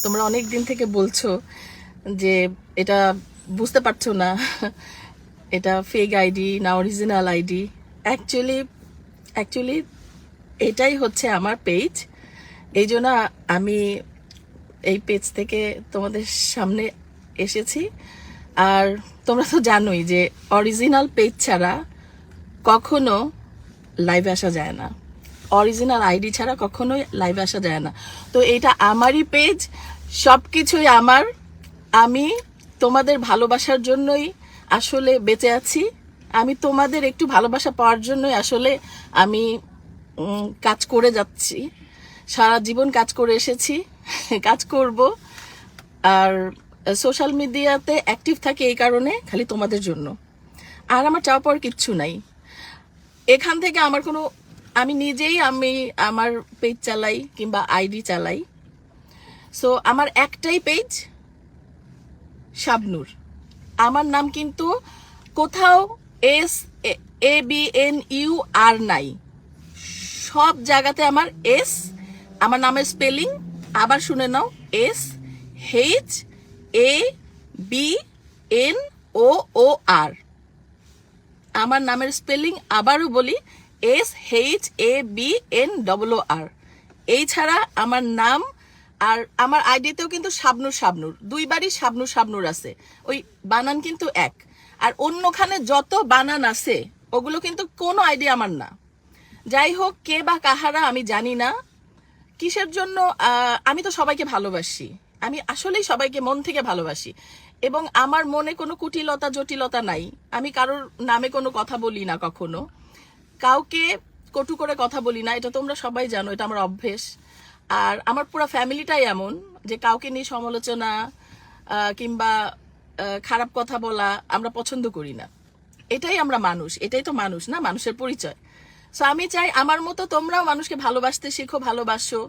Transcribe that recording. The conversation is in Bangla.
তোমরা অনেক দিন থেকে বলছো যে এটা বুঝতে পারছো না এটা ফেক আইডি না অরিজিনাল আইডি। অ্যাকচুয়ালি অ্যাকচুয়ালি এটাই হচ্ছে আমার পেজ। এই জন্য আমি এই পেজ থেকে তোমাদের সামনে এসেছি। আর তোমরা তো জানোই যে অরিজিনাল পেজ ছাড়া কখনো লাইভে আসা যায় না, অরিজিনাল আইডি ছাড়া কখনোই লাইভে আসা যায় না। তো এটা আমারই পেজ, সব কিছুই আমার। আমি তোমাদের ভালোবাসার জন্যই আসলে বেঁচে আছি। আমি তোমাদের একটু ভালোবাসা পাওয়ার জন্যই আসলে আমি কাজ করে যাচ্ছি। সারা জীবন কাজ করে এসেছি, কাজ করব। আর সোশ্যাল মিডিয়াতে অ্যাক্টিভ থাকে এই কারণে, খালি তোমাদের জন্য। আর আমার চাওয়া পাওয়ার কিচ্ছু নাই এখান থেকে। আমি নিজেই আমার পেজ চালাই কিংবা আইডি চালাই। সো আমার একটাই পেজ, শাবনূর। আমার নাম কিন্তু কোথাও SABNUR নাই, সব জায়গাতে আমার এস। আমার নামের স্পেলিং আবার শুনে নাও, SHABNOOR। আমার নামের স্পেলিং আবারও বলি, SHABNOOR। এই ছাড়া আমার নাম আর আমার আইডিতেও কিন্তু শাবনূর শাবনূর, দুইবারই শাবনূর শাবনূর আছে, ওই বানান কিন্তু এক। আর অন্যখানে যত বানান আছে ওগুলো কিন্তু কোনো আইডি আমার না। যাই হোক, কে বা কাহারা আমি জানি না, কিসের জন্য। আমি তো সবাইকে ভালোবাসি, আমি আসলেই সবাইকে মন থেকে ভালোবাসি, এবং আমার মনে কোনো কুটিলতা জটিলতা নাই। আমি কারোর নামে কোনো কথা বলি না, কখনো কাউকে কটু করে কথা বলি না, এটা তোমরা সবাই জানো, এটা আমার অভ্যেস। আর আমার পুরো ফ্যামিলিটাই এমন যে কাউকে নিয়ে সমালোচনা কিংবা খারাপ কথা বলা আমরা পছন্দ করি না। এটাই আমরা মানুষ, এটাই তো মানুষ না, মানুষের পরিচয়। সো আমি চাই আমার মতো তোমরাও মানুষকে ভালোবাসতে শিখো, ভালোবাসো।